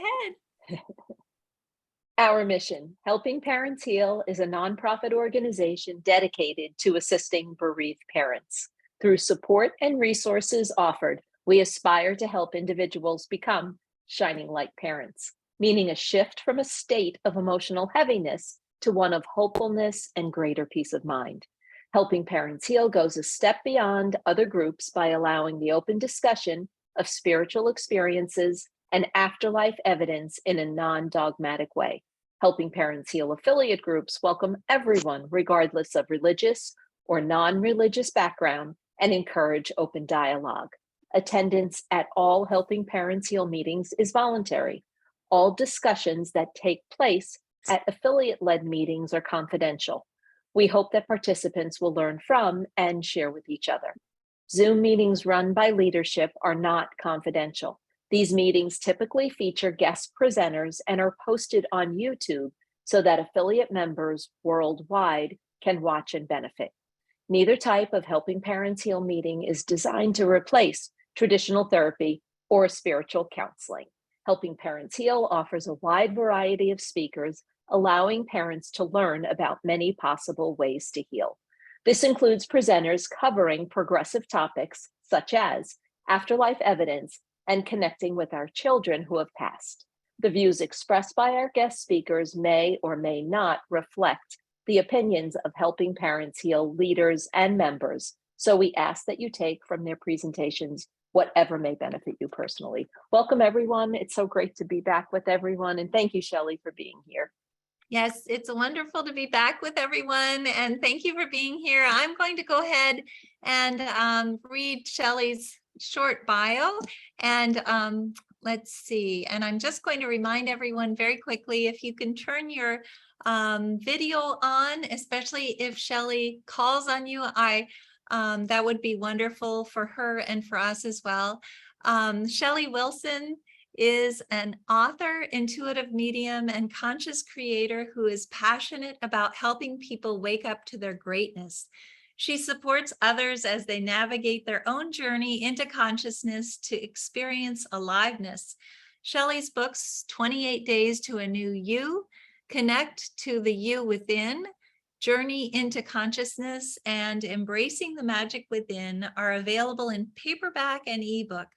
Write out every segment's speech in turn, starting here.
Ahead. Our mission, Helping Parents Heal, is a nonprofit organization dedicated to assisting bereaved parents. Through support and resources offered, we aspire to help individuals become shining light parents, meaning a shift from a state of emotional heaviness to one of hopefulness and greater peace of mind. Helping Parents Heal goes a step beyond other groups by allowing the open discussion of spiritual experiences and afterlife evidence in a non dogmatic way. Helping Parents Heal affiliate groups welcome everyone, regardless of religious or non religious background, and encourage open dialogue. Attendance at all Helping Parents Heal meetings is voluntary. All discussions that take place at affiliate led meetings are confidential. We hope that participants will learn from and share with each other. Zoom meetings run by leadership are not confidential. These meetings typically feature guest presenters and are posted on YouTube so that affiliate members worldwide can watch and benefit. Neither type of Helping Parents Heal meeting is designed to replace traditional therapy or spiritual counseling. Helping Parents Heal offers a wide variety of speakers, allowing parents to learn about many possible ways to heal. This includes presenters covering progressive topics such as afterlife evidence and connecting with our children who have passed. The views expressed by our guest speakers may or may not reflect the opinions of Helping Parents Heal leaders and members, so we ask that you take from their presentations whatever may benefit you personally. Welcome, everyone. It's so great to be back with everyone, and thank you, Shelly, for being here. Yes, it's wonderful to be back with everyone, and thank you for being here. I'm going to go ahead and read Shelly's short bio, and let's see. And I'm just going to remind everyone very quickly, if you can turn your video on, especially if Shelly calls on you, that would be wonderful for her and for us as well. Shelly Wilson is an author, intuitive medium, and conscious creator who is passionate about helping people wake up to their greatness. She supports others as they navigate their own journey into consciousness to experience aliveness. Shelly's books, 28 Days to a New You, Connect to the You Within, Journey into Consciousness, and Embracing the Magic Within are available in paperback and ebook.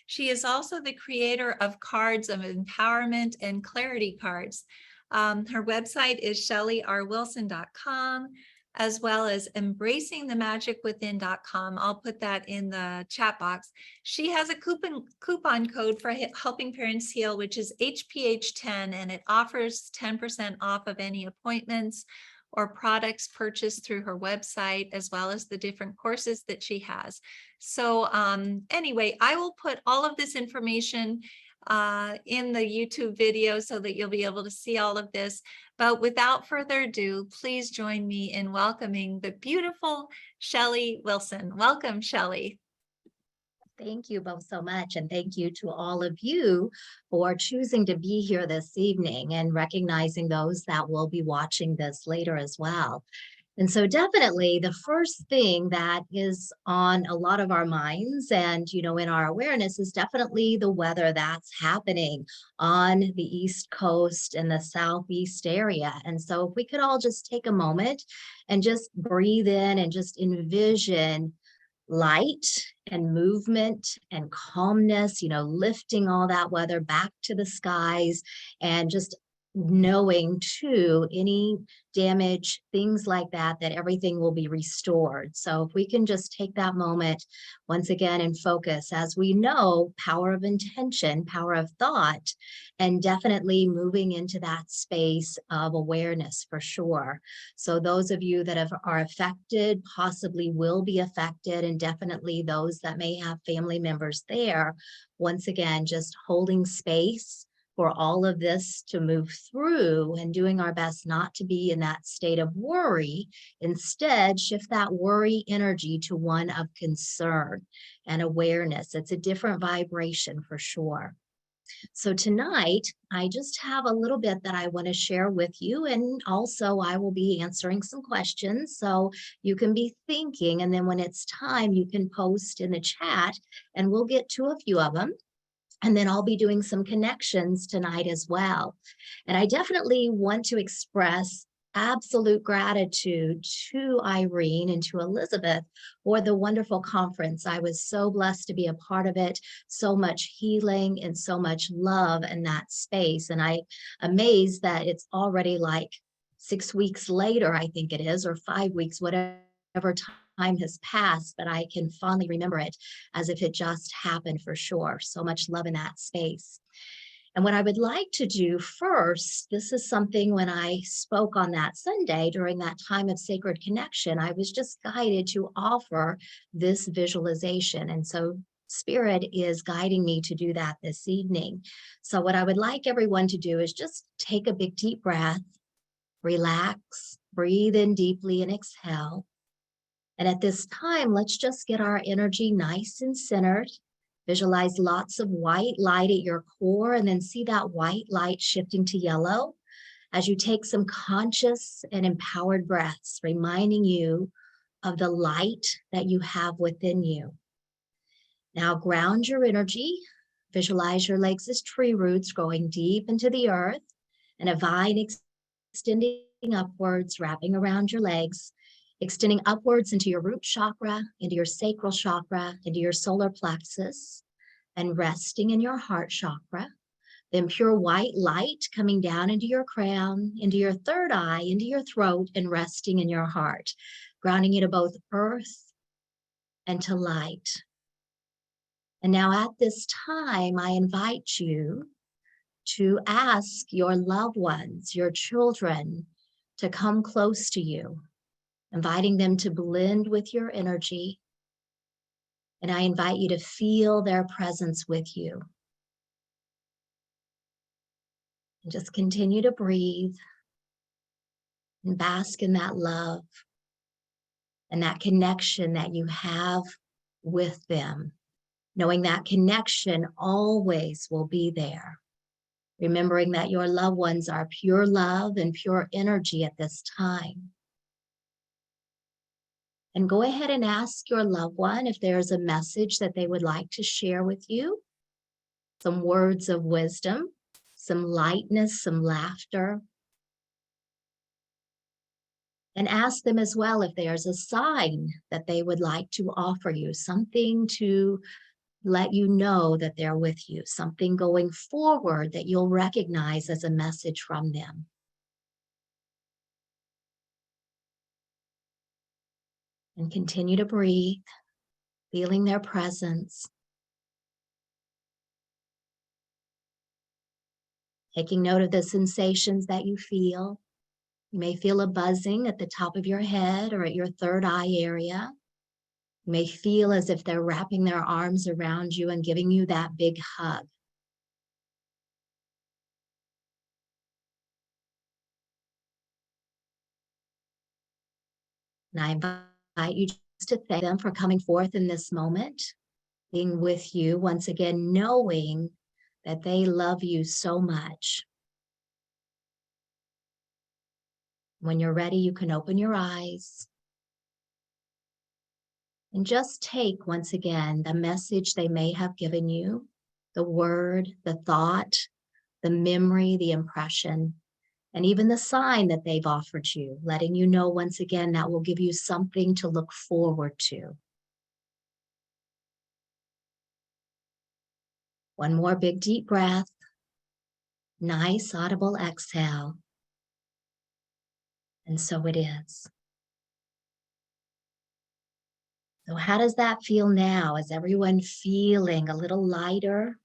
She is also the creator of cards of empowerment and clarity cards. Her website is shellyrwilson.com, as well as embracingthemagicwithin.com. I'll put that in the chat box. She has a coupon code for Helping Parents Heal, which is HPH10, and it offers 10% off of any appointments or products purchased through her website, as well as the different courses that she has. So anyway, I will put all of this information in the YouTube video so that you'll be able to see all of this. But without further ado, please join me in welcoming the beautiful Shelly Wilson. Welcome, Shelly. Thank you both so much. And thank you to all of you for choosing to be here this evening and recognizing those that will be watching this later as well. And so definitely the first thing that is on a lot of our minds and, in our awareness is definitely the weather that's happening on the East Coast and the Southeast area. And so if we could all just take a moment and just breathe in and just envision light and movement and calmness, lifting all that weather back to the skies and just knowing too, any damage, things like that, that everything will be restored. So if we can just take that moment once again and focus, as we know, power of intention, power of thought, and definitely moving into that space of awareness for sure. So those of you that are affected, possibly will be affected, and definitely those that may have family members there, once again, just holding space for all of this to move through and doing our best not to be in that state of worry. Instead, shift that worry energy to one of concern and awareness. It's a different vibration for sure. So tonight, I just have a little bit that I want to share with you, and also I will be answering some questions, so you can be thinking, and then when it's time, you can post in the chat, and we'll get to a few of them. And then I'll be doing some connections tonight as well. And I definitely want to express absolute gratitude to Irene and to Elizabeth for the wonderful conference. I was so blessed to be a part of it, so much healing and so much love in that space. And I'm amazed that it's already like 6 weeks later, I think it is, or 5 weeks, whatever time has passed, but I can fondly remember it as if it just happened for sure. So much love in that space. And what I would like to do first, this is something when I spoke on that Sunday during that time of sacred connection, I was just guided to offer this visualization. And so Spirit is guiding me to do that this evening. So what I would like everyone to do is just take a big deep breath, relax, breathe in deeply and exhale. And at this time, let's just get our energy nice and centered. Visualize lots of white light at your core and then see that white light shifting to yellow as you take some conscious and empowered breaths, reminding you of the light that you have within you. Now ground your energy. Visualize your legs as tree roots growing deep into the earth and a vine extending upwards, wrapping around your legs, extending upwards into your root chakra, into your sacral chakra, into your solar plexus, and resting in your heart chakra. Then pure white light coming down into your crown, into your third eye, into your throat, and resting in your heart, grounding you to both earth and to light. And now at this time, I invite you to ask your loved ones, your children, to come close to you, inviting them to blend with your energy. And I invite you to feel their presence with you. And just continue to breathe and bask in that love and that connection that you have with them, knowing that connection always will be there. Remembering that your loved ones are pure love and pure energy at this time. And go ahead and ask your loved one if there's a message that they would like to share with you, some words of wisdom, some lightness, some laughter. And ask them as well if there's a sign that they would like to offer you, something to let you know that they're with you, something going forward that you'll recognize as a message from them. And continue to breathe, feeling their presence. Taking note of the sensations that you feel. You may feel a buzzing at the top of your head or at your third eye area. You may feel as if they're wrapping their arms around you and giving you that big hug. And I invite you just to thank them for coming forth in this moment, being with you once again, knowing that they love you so much. When you're ready, you can open your eyes and just take once again the message they may have given you, the word, the thought, the memory, the impression, and even the sign that they've offered you, letting you know once again that will give you something to look forward to. One more big deep breath, nice audible exhale. And so it is. So how does that feel now? Is everyone feeling a little lighter?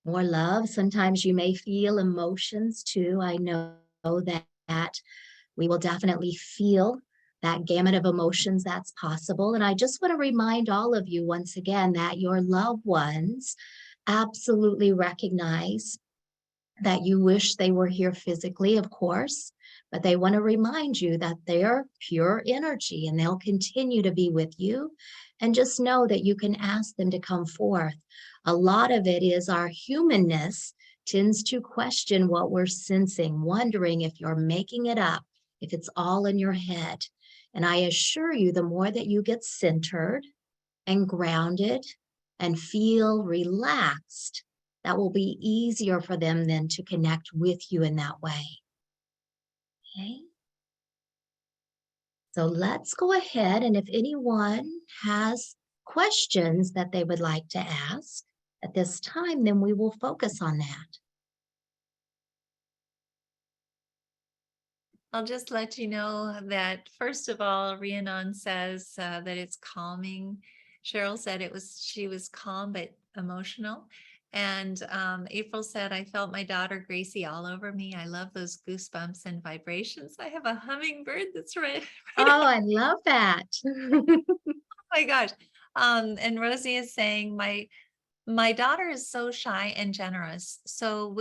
More love? Sometimes you may feel emotions too. I know that we will definitely feel that gamut of emotions that's possible. And I just want to remind all of you once again that your loved ones absolutely recognize that you wish they were here physically, of course, but they want to remind you that they're pure energy and they'll continue to be with you. And just know that you can ask them to come forth. A lot of it is our humanness tends to question what we're sensing, wondering if you're making it up, if it's all in your head. And I assure you, the more that you get centered and grounded and feel relaxed, that will be easier for them then to connect with you in that way. Okay. So let's go ahead, and if anyone has questions that they would like to ask at this time, then we will focus on that. I'll just let you know that first of all, Rhiannon says that it's calming. Cheryl said she was calm but emotional. And April said, I felt my daughter Gracie all over me. I love those goosebumps and vibrations. I have a hummingbird that's right. Oh, I love that. My gosh. And Rosie is saying, my daughter is so shy and generous, so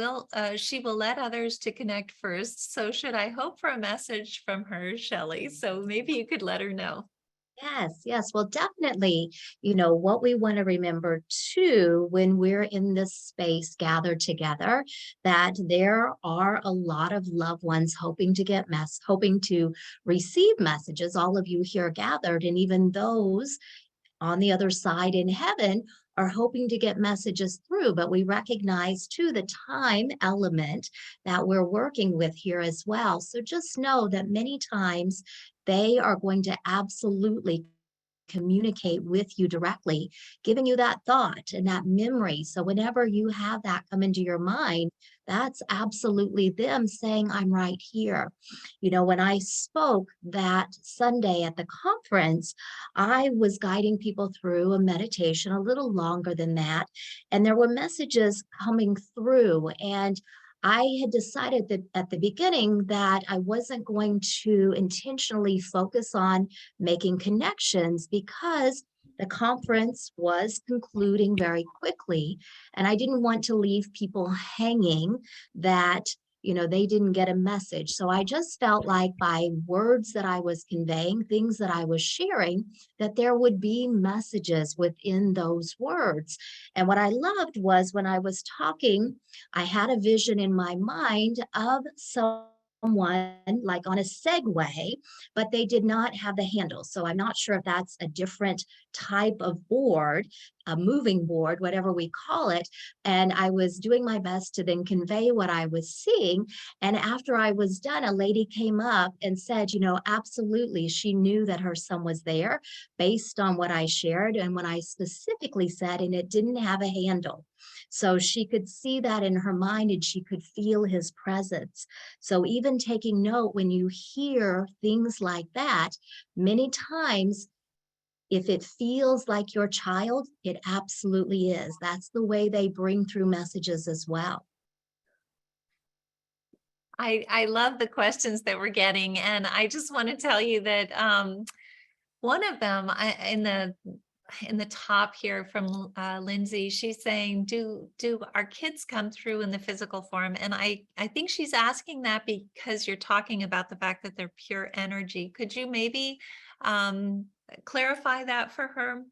she will let others to connect first. So should I hope for a message from her, Shelly? So maybe you could let her know. Yes, yes. Well, definitely, what we want to remember too, when we're in this space gathered together, that there are a lot of loved ones hoping to receive messages, all of you here gathered, and even those on the other side in heaven are hoping to get messages through, but we recognize too the time element that we're working with here as well. So just know that many times they are going to absolutely communicate with you directly, giving you that thought and that memory. So whenever you have that come into your mind, that's absolutely them saying, I'm right here. When I spoke that Sunday at the conference, I was guiding people through a meditation a little longer than that. And there were messages coming through. And I had decided that at the beginning that I wasn't going to intentionally focus on making connections because the conference was concluding very quickly. And I didn't want to leave people hanging that, they didn't get a message. So I just felt like by words that I was conveying, things that I was sharing, that there would be messages within those words. And what I loved was when I was talking, I had a vision in my mind of someone like on a Segway, but they did not have the handle. So I'm not sure if that's a different type of board, a moving board, whatever we call it. And I was doing my best to then convey what I was seeing. And after I was done, a lady came up and said, absolutely, she knew that her son was there based on what I shared. And when I specifically said, and it didn't have a handle. So she could see that in her mind and she could feel his presence. So even taking note when you hear things like that, many times, if it feels like your child, it absolutely is. That's the way they bring through messages as well. I love the questions that we're getting. And I just want to tell you that one of them in the top here from Lindsay, she's saying, do our kids come through in the physical form? And I think she's asking that because you're talking about the fact that they're pure energy. Could you maybe clarify that for her?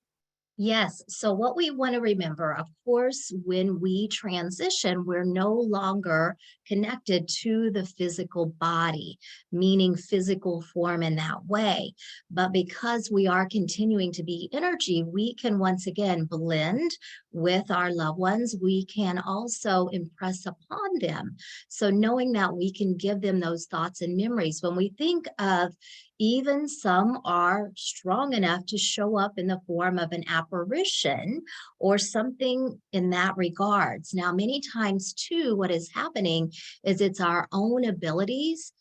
Yes. So what we want to remember, of course, when we transition, we're no longer connected to the physical body, meaning physical form in that way. But because we are continuing to be energy, we can once again blend with our loved ones. We can also impress upon them. So knowing that we can give them those thoughts and memories. When we think of, even some are strong enough to show up in the form of an apparition or something in that regards. Now, many times too, what is happening is it's our own abilities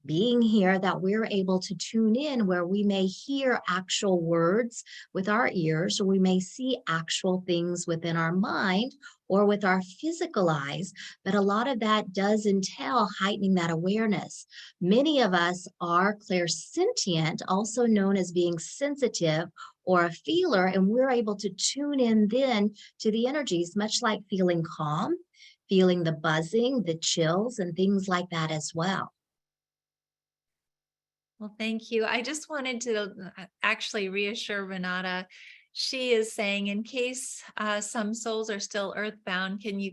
being here that we're able to tune in, where we may hear actual words with our ears, or we may see actual things within our mind or with our physical eyes. But a lot of that does entail heightening that awareness. Many of us are clairsentient, also known as being sensitive or a feeler, and we're able to tune in then to the energies, much like feeling calm, feeling the buzzing, the chills, and things like that as well. Well, thank you. I just wanted to actually reassure Renata. She is saying, in case some souls are still earthbound, can you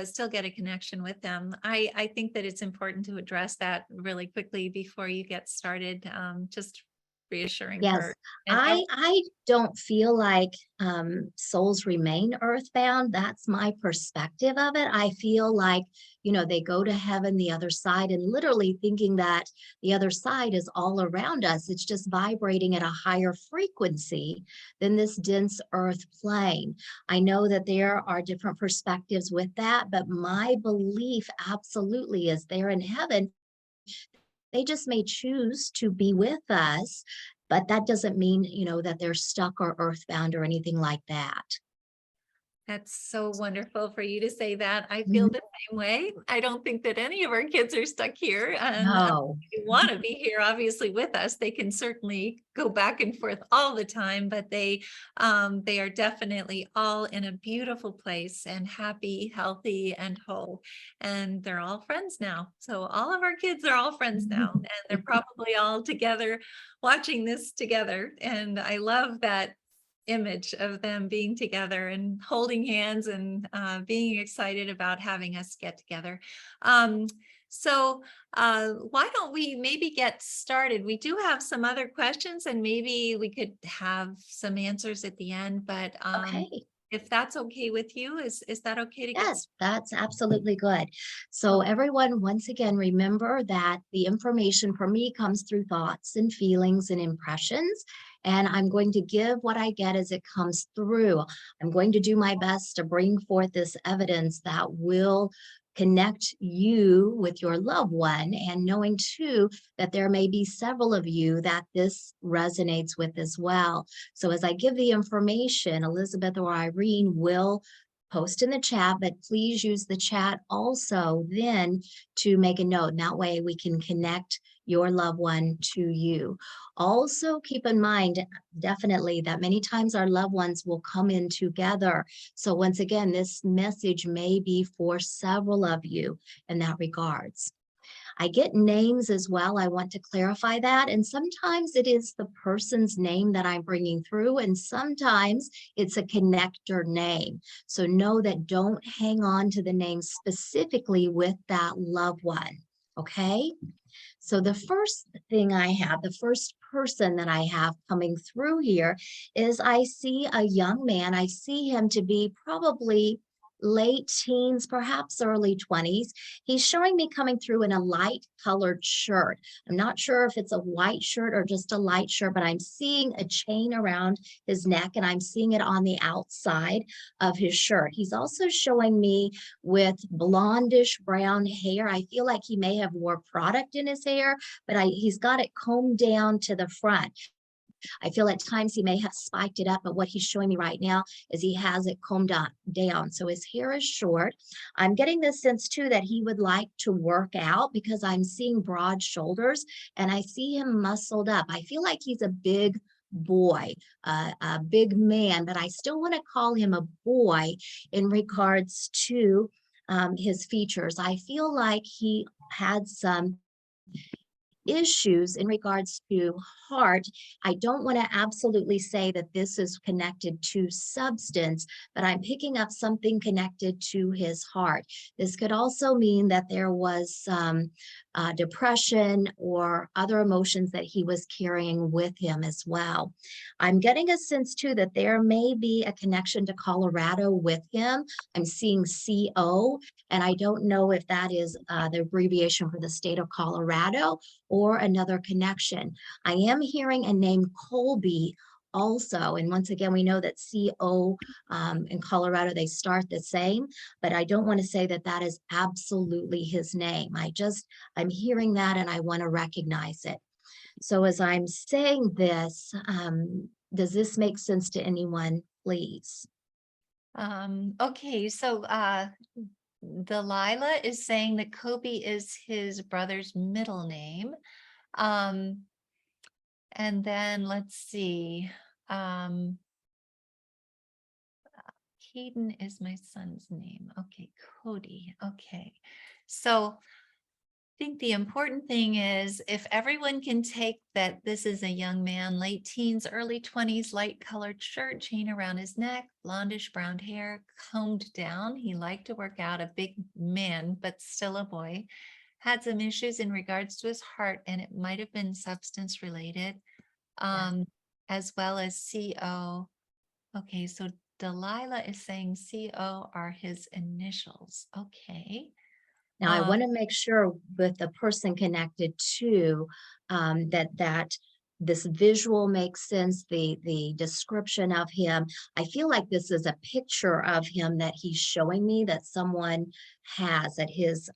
still get a connection with them? I think that it's important to address that really quickly before you get started. Just reassuring Yes, her. And I don't feel like souls remain earthbound. That's my perspective of it. I feel like, they go to heaven, the other side, and literally thinking that the other side is all around us. It's just vibrating at a higher frequency than this dense earth plane. I know that there are different perspectives with that, but my belief absolutely is they're in heaven. They just may choose to be with us, but that doesn't mean, that they're stuck or earthbound or anything like that. that's so wonderful for you to say that. I feel Mhm. the same way. I don't think that any of our kids are stuck here, and No. they want to be here, obviously, with us. They can certainly go back and forth all the time, but they are definitely all in a beautiful place and happy, healthy, and whole. And they're all friends now. So all of our kids are all friends now, and they're probably all together watching this together. And I love that image of them being together and holding hands and being excited about having us get together. So why don't we maybe get started? We do have some other questions and maybe we could have some answers at the end, but Okay. if that's okay with you, is that okay to get Yes, that's absolutely good. So started? everyone, once again, remember that the information for me comes through thoughts and feelings and impressions. And I'm going to give what I get as it comes through. I'm going to do my best to bring forth this evidence that will connect you with your loved one, and knowing too that there may be several of you that this resonates with as well. So as I give the information, Elizabeth or Irene will post in the chat, but please use the chat also then to make a note. And that way we can connect your loved one to you. Also keep in mind, definitely, that many times our loved ones will come in together. So once again, this message may be for several of you in that regards. I get names as well. I want to clarify that. And sometimes it is the person's name that I'm bringing through, and sometimes it's a connector name. So know that don't hang on to the name specifically with that loved one. Okay. So the first thing I have, the first person that I have coming through here is I see a young man. I see him to be probably late teens, perhaps early 20s. He's showing me coming through in a light colored shirt. I'm not sure if it's a white shirt or just a light shirt, but I'm seeing a chain around his neck and I'm seeing it on the outside of his shirt. He's also showing me with blondish brown hair. I feel like he may have wore product in his hair, but he's got it combed down to the front. I feel at times he may have spiked it up, but what he's showing me right now is he has it combed down. So his hair is short. I'm getting this sense too that he would like to work out because I'm seeing broad shoulders and I see him muscled up. I feel like he's a big boy, a big man, but I still want to call him a boy in regards to his features. I feel like he had some issues in regards to heart. I don't want to absolutely say that this is connected to substance, but I'm picking up something connected to his heart. This could also mean that there was some depression or other emotions that he was carrying with him as well. I'm getting a sense too that there may be a connection to Colorado with him. I'm seeing CO, and I don't know if that is the abbreviation for the state of Colorado or another connection. I am hearing a name Colby also. And once again, we know that CO in Colorado, they start the same, but I don't want to say that that is absolutely his name. I'm hearing that and I want to recognize it. So as I'm saying this, does this make sense to anyone, please? Okay, so Delilah is saying that Kobe is his brother's middle name. And then let's see. Caden is my son's name. Okay, Cody. Okay. So I think the important thing is if everyone can take that this is a young man, late teens, early 20s, light colored shirt, chain around his neck, blondish brown hair, combed down. He liked to work out, a big man, but still a boy. Had some issues in regards to his heart, and it might have been substance related. as well as CO. Okay, so Delilah is saying CO are his initials. Okay. Now, I want to make sure with the person connected to that this visual makes sense, the description of him. I feel like this is a picture of him that he's showing me that someone has, that his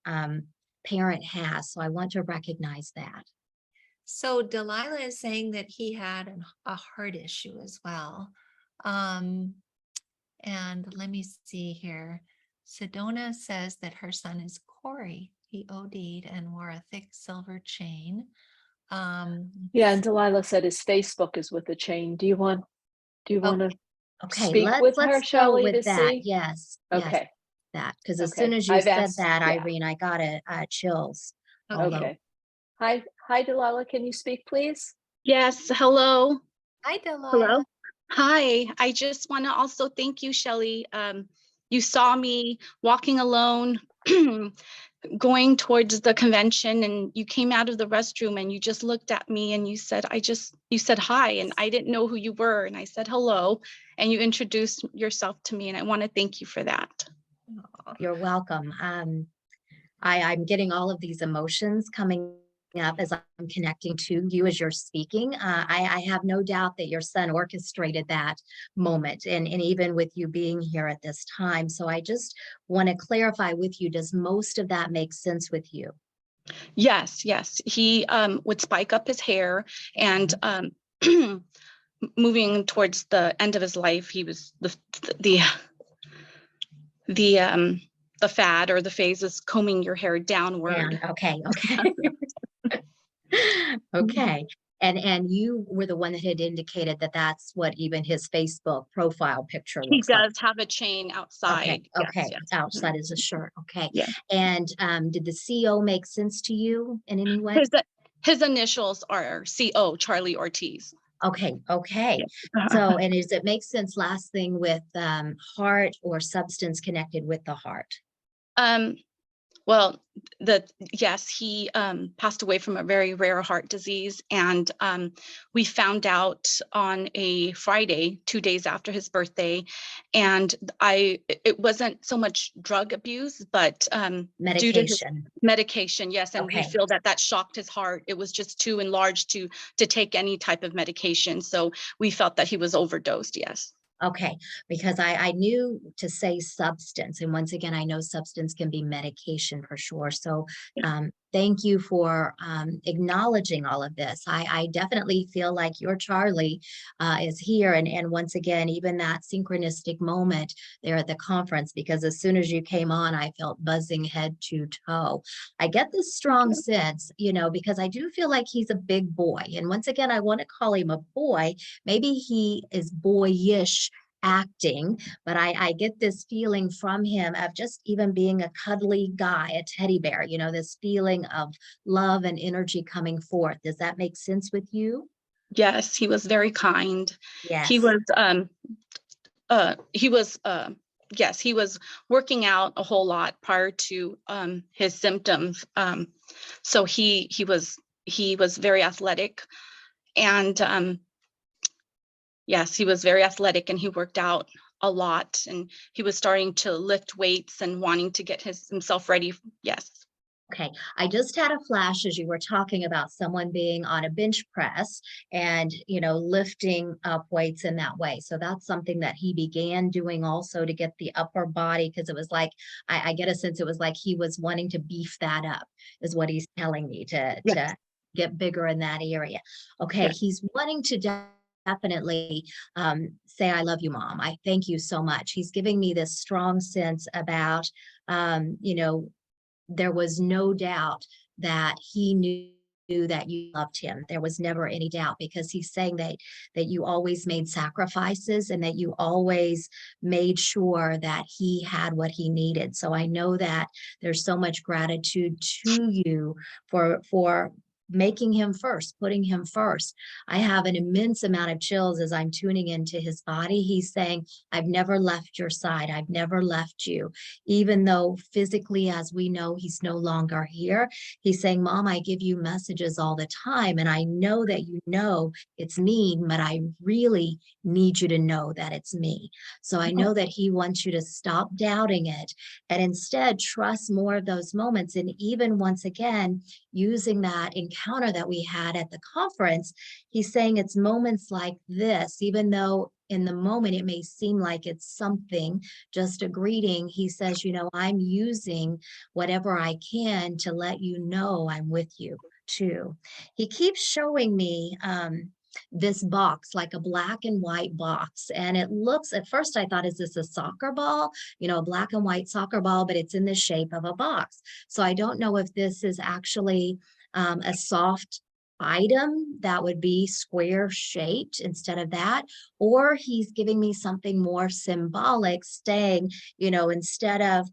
parent has. So I want to recognize that. So Delilah is saying that he had a heart issue as well. And let me see here. Sedona says that her son is Corey. He OD'd and wore a thick silver chain. Yeah, and Delilah said his Facebook is with a chain. Do you want to Okay, speak with her, let's go Shelly, with to that. see? Yes. Okay. That, because as Okay. soon as you I've said asked, that, yeah. Irene, I got chills. Okay. Hi, Delilah. Can you speak, please? Yes, hello. Hi, Delilah. Hello. Hi, I just want to also thank you, Shelly. You saw me walking alone, going towards the convention, and you came out of the restroom and you just looked at me and you said, you said hi, and I didn't know who you were. And I said, hello. And you introduced yourself to me, and I want to thank you for that. You're welcome. I'm getting all of these emotions coming up as I'm connecting to you as you're speaking. I have no doubt that your son orchestrated that moment, and even with you being here at this time. So I just want to clarify with you, does most of that make sense with you? Yes. He would spike up his hair, and moving towards the end of his life, he was the fad or the phase is combing your hair downward. Okay. Okay. And you were the one that had indicated that that's what even his Facebook profile picture He looks like. does have a chain outside. Okay. Yes. Outside is a shirt. Okay. Yeah. And did the CO make sense to you in any way? His initials are CO, Charlie Ortiz. Okay. Yeah. So, and does it make sense, last thing, with heart or substance connected with the heart? Well, yes, he passed away from a very rare heart disease, and we found out on a Friday, 2 days after his birthday, and it wasn't so much drug abuse, but due to his medication, yes, and we feel that shocked his heart. It was just too enlarged to take any type of medication, so we felt that he was overdosed. Yes. Okay, because I knew to say substance, and once again, I know substance can be medication for sure. So thank you for acknowledging all of this. I definitely feel like your Charlie is here. And once again, even that synchronistic moment there at the conference, because as soon as you came on, I felt buzzing head to toe. I get this strong sense, because I do feel like he's a big boy. And once again, I want to call him a boy. Maybe he is boyish acting, but I get this feeling from him of just even being a cuddly guy, a teddy bear, this feeling of love and energy coming forth. Does that make sense with you? Yes, he was very kind. Yes. He was working out a whole lot prior to his symptoms. So he was very athletic, and yes, he was very athletic, and he worked out a lot, and he was starting to lift weights and wanting to get himself ready. Yes. Okay, I just had a flash as you were talking about someone being on a bench press and, lifting up weights in that way. So that's something that he began doing also to get the upper body, because it was like, I get a sense it was like he was wanting to beef that up, is what he's telling me, to get bigger in that area. Okay, he's wanting to definitely say, I love you, Mom. I thank you so much. He's giving me this strong sense about, there was no doubt that he knew that you loved him. There was never any doubt, because he's saying that you always made sacrifices and that you always made sure that he had what he needed. So I know that there's so much gratitude to you for making him first, putting him first. I have an immense amount of chills as I'm tuning into his body. He's saying, I've never left your side. I've never left you. Even though physically, as we know, he's no longer here. He's saying, Mom, I give you messages all the time. And I know that you know it's me, but I really need you to know that it's me. So I know that he wants you to stop doubting it and instead trust more of those moments. And even once again, using that encounter that we had at the conference, he's saying it's moments like this, even though in the moment it may seem like it's something, just a greeting. He says, you know, I'm using whatever I can to let you know I'm with you too. He keeps showing me this box, like a black and white box. And it looks, at first I thought, is this a soccer ball? You know, a black and white soccer ball, but it's in the shape of a box. So I don't know if this is actually a soft item that would be square shaped instead of that, or he's giving me something more symbolic, saying, you know, instead of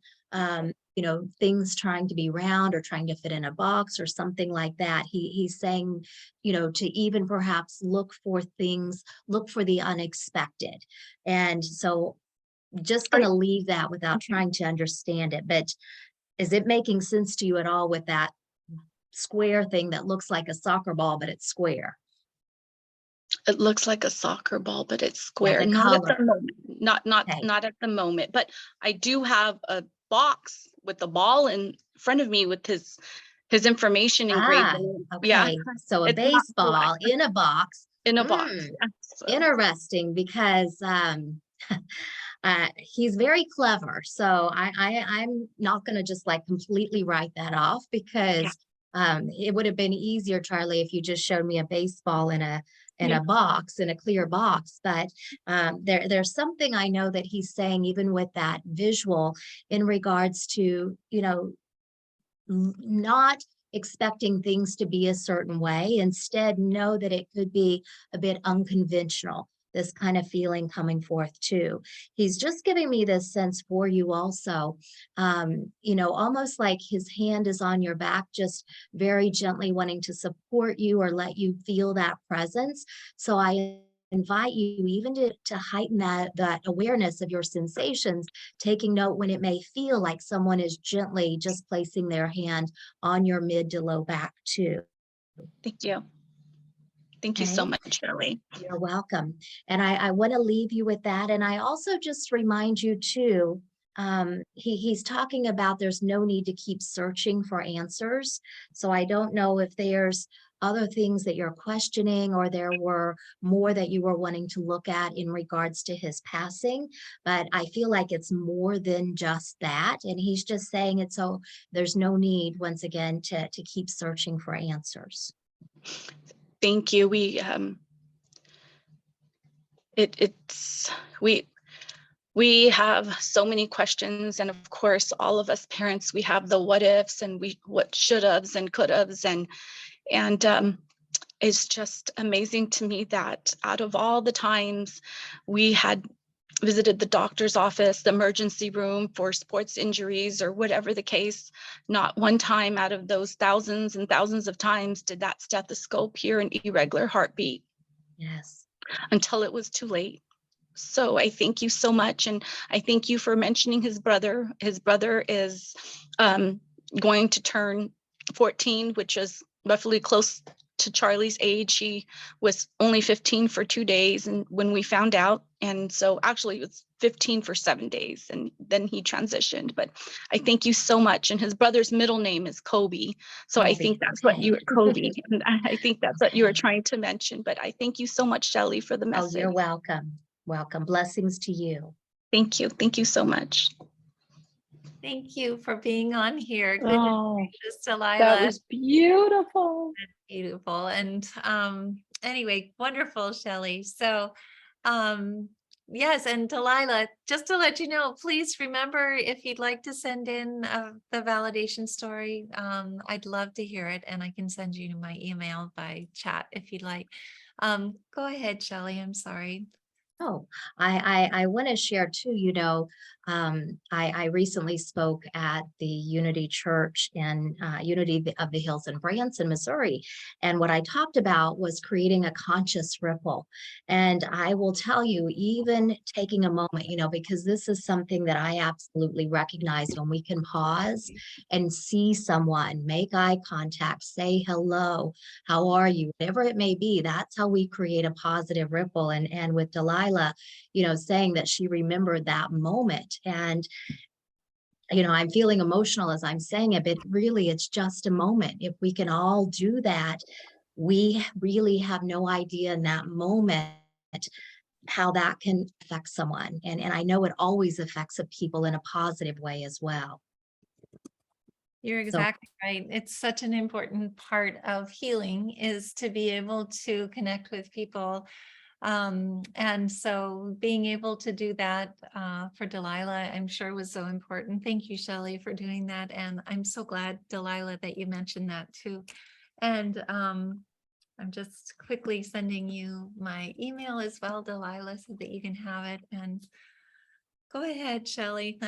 you know, things trying to be round or trying to fit in a box or something like that. He's saying, you know, to even perhaps look for things, look for the unexpected. And so just going to leave that without trying to understand it. But is it making sense to you at all with that square thing that looks like a soccer ball, but it's square? It looks like a soccer ball, but it's square. the Not at color. the moment. Okay. Not at the moment. But I do have a box with the ball in front of me with his information engraved in it. Yeah, Okay. So a it's not baseball black. in a box. In a box. Mm, Yeah, so. Interesting, because he's very clever. So I'm not going to just like completely write that off, because it would have been easier, Charlie, if you just showed me a baseball in a box, in a clear box. But there's something I know that he's saying, even with that visual, in regards to, you know, not expecting things to be a certain way. Instead, know that it could be a bit unconventional, this kind of feeling coming forth too. He's just giving me this sense for you also, you know, almost like his hand is on your back, just very gently wanting to support you or let you feel that presence. So I invite you even to heighten that awareness of your sensations, taking note when it may feel like someone is gently just placing their hand on your mid to low back too. Thank you. Thank you so much, Shelly. You're welcome. And I want to leave you with that. And I also just remind you too, he's talking about there's no need to keep searching for answers. So I don't know if there's other things that you're questioning, or there were more that you were wanting to look at in regards to his passing, but I feel like it's more than just that. And he's just saying it, so there's no need, once again, to keep searching for answers. Thank you. We we have so many questions, and of course, all of us parents, we have the what ifs and what should haves and could haves, and it's just amazing to me that out of all the times we had visited the doctor's office, the emergency room for sports injuries or whatever the case, not one time out of those thousands and thousands of times did that stethoscope hear an irregular heartbeat. Yes. Until it was too late. So I thank you so much. And I thank you for mentioning his brother. His brother is going to turn 14, which is roughly close to Charlie's age. He was only 15 for 2 days, and when we found out, and so actually it was 15 for 7 days, and then he transitioned. But I thank you so much. And his brother's middle name is Kobe. So I think that's what you were, Kobe. And I think that's what you were trying to mention. But I thank you so much, Shelly, for the message. Oh, you're welcome. Welcome. Blessings to you. Thank you. Thank you so much. Thank you for being on here. Goodness gracious, Delilah. That was beautiful. Beautiful. And anyway, wonderful, Shelly. So yes, and Delilah, just to let you know, please remember, if you'd like to send in the validation story, I'd love to hear it, and I can send you my email by chat if you'd like. Go ahead, Shelly. I'm sorry. Oh, I want to share too, I recently spoke at the Unity Church in of the Hills in Branson, Missouri. And what I talked about was creating a conscious ripple. And I will tell you, even taking a moment, because this is something that I absolutely recognize when we can pause and see someone, make eye contact, say hello, how are you, whatever it may be. That's how we create a positive ripple. And with Delilah, saying that she remembered that moment. And I'm feeling emotional as I'm saying it, but really it's just a moment. If we can all do that, we really have no idea in that moment how that can affect someone. And I know it always affects people in a positive way as well. You're So exactly right. It's such an important part of healing is to be able to connect with people. And so being able to do that for Delilah, I'm sure was so important. Thank you, Shelly, for doing that. And I'm so glad, Delilah, that you mentioned that too. And I'm just quickly sending you my email as well, Delilah, so that you can have it. And go ahead, Shelly.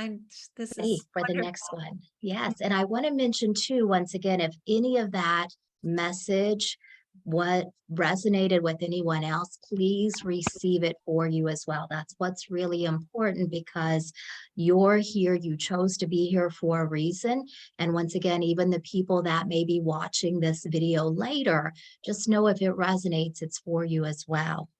This ready is for the wonderful. next one. Yes. And I want to mention too, once again, if any of that message, what resonated with anyone else, please receive it for you as well. That's what's really important because you're here, you chose to be here for a reason. And once again, even the people that may be watching this video later, just know if it resonates, it's for you as well.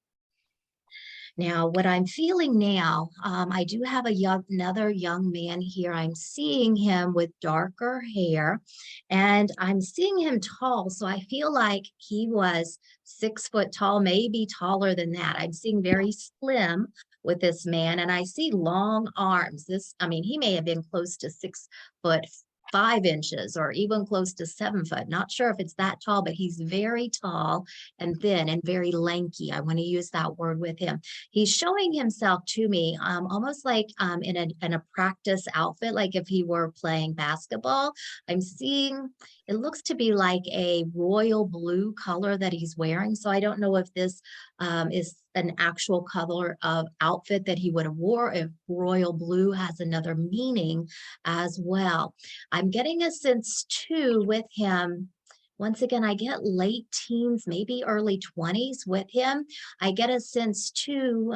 Now, what I'm feeling now, I do have another young man here. I'm seeing him with darker hair and I'm seeing him tall. So I feel like he was 6 foot tall, maybe taller than that. I'm seeing very slim with this man and I see long arms. He may have been close to 6'5" or even close to 7 foot. Not sure if it's that tall, but he's very tall and thin and very lanky. I want to use that word with him. He's showing himself to me almost like in a practice outfit, like if he were playing basketball. I'm seeing, it looks to be like a royal blue color that he's wearing. So I don't know if this is an actual color of outfit that he would have wore, if royal blue has another meaning as well. I'm getting a sense too with him. Once again, I get late teens, maybe early 20s with him. I get a sense too,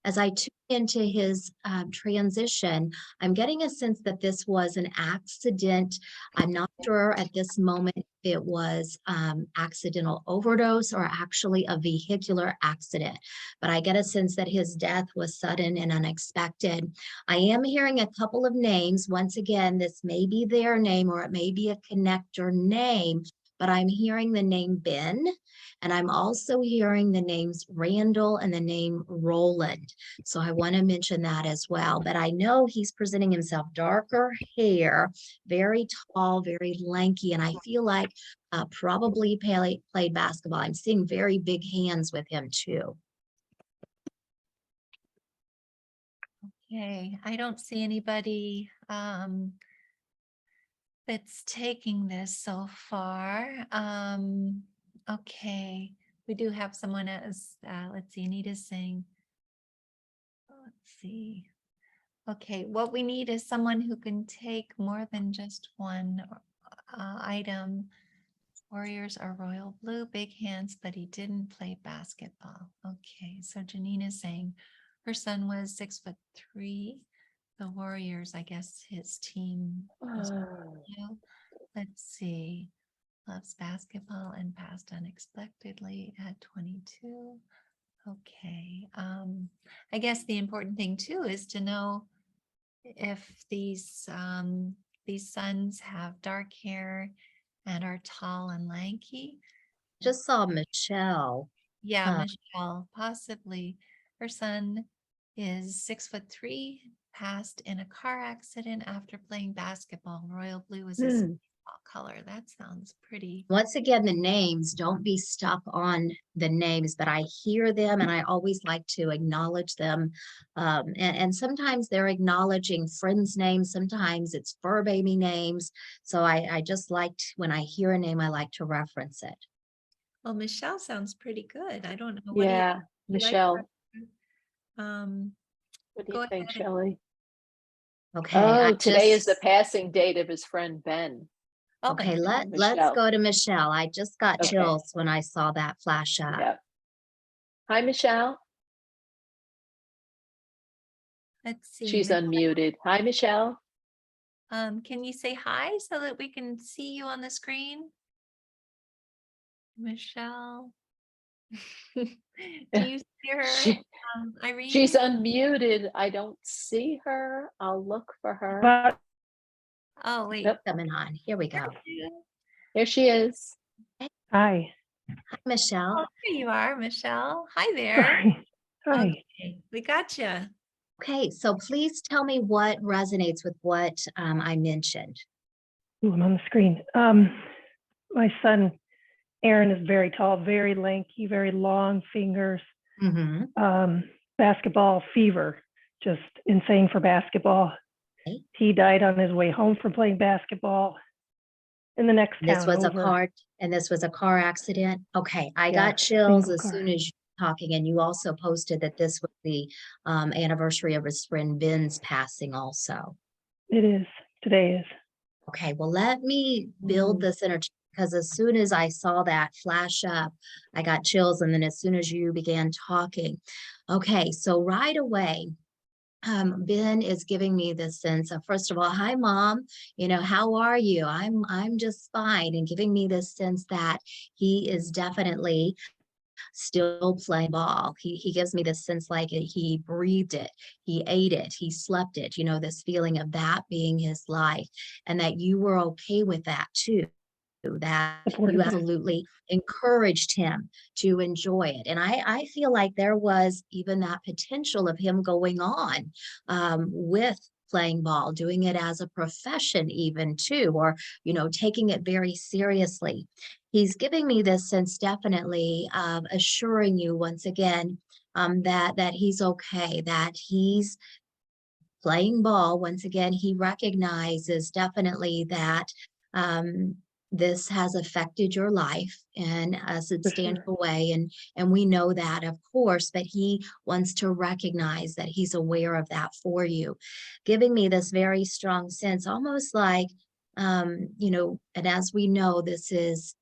as I tune into his transition, I'm getting a sense that this was an accident. I'm not sure at this moment if it was accidental overdose or actually a vehicular accident, but I get a sense that his death was sudden and unexpected. I am hearing a couple of names. Once again, this may be their name or it may be a connector name, but I'm hearing the name Ben. And I'm also hearing the names Randall and the name Roland. So I want to mention that as well. But I know he's presenting himself darker hair, very tall, very lanky. And I feel like probably played basketball. I'm seeing very big hands with him too. Okay, I don't see anybody that's taking this so far. Okay, we do have someone as, let's see, Anita's saying, let's see. Okay, what we need is someone who can take more than just one item. Warriors are royal blue, big hands, but he didn't play basketball. Okay, so Janina's saying her son was 6'3". The Warriors, I guess his team was, let's see, loves basketball and passed unexpectedly at 22. Okay. I guess the important thing too is to know if these sons have dark hair and are tall and lanky. Just saw Michelle. Yeah, Michelle, possibly. Her son is 6'3", passed in a car accident after playing basketball. Royal blue is his color. That sounds pretty. Once again, the names, don't be stuck on the names, but I hear them and I always like to acknowledge them. And sometimes they're acknowledging friends' names. Sometimes it's fur baby names. So I just liked, when I hear a name, I like to reference it. Well, Michelle sounds pretty good. I don't know. What do Yeah, you like? Michelle, Um, what do you go think, ahead. Shelley? Okay, Oh, today is the passing date of his friend Ben. Oh my okay, goodness. let's Michelle. go to Michelle. I just got Okay. chills when I saw that flash up. Yeah. Hi, Michelle. Let's see. She's unmuted. Hi, Michelle. Can you say hi so that we can see you on the screen? Michelle. Do you see her, She, Irene? she's unmuted. I don't see her. I'll look for her. But Oh, wait. Yep, Coming on. Here we go. there she is. hi. Hi, Michelle. Oh, there you are, Michelle. Hi there. Sorry. Hi. Okay, we got you. Okay, so please tell me what resonates with what I mentioned. Ooh, I'm on the screen. My son, Aaron, is very tall, very lanky, very long fingers. Mm-hmm. Basketball fever, just insane for basketball. Okay. He died on his way home from playing basketball in the next This town was over. a car accident. Okay, I Yeah, got chills single as car. soon as you were talking, and you also posted that this was the anniversary of his friend Ben's passing also. It is. Today is. Okay, well, let me build this energy because as soon as I saw that flash up, I got chills. And then as soon as you began talking, okay, so right away, Ben is giving me this sense of, first of all, hi, Mom, how are you? I'm just fine, and giving me this sense that he is definitely still playing ball. He gives me this sense like he breathed it, he ate it, he slept it, this feeling of that being his life, and that you were okay with that too. That you Supportive. absolutely encouraged him to enjoy it. And I feel like there was even that potential of him going on with playing ball, doing it as a profession even too, or, taking it very seriously. He's giving me this sense definitely of assuring you once again that he's okay, that he's playing ball. Once again, he recognizes definitely that um, this has affected your life in a substantial way. And we know that, of course, but he wants to recognize that he's aware of that for you, giving me this very strong sense, almost like, and as we know, this is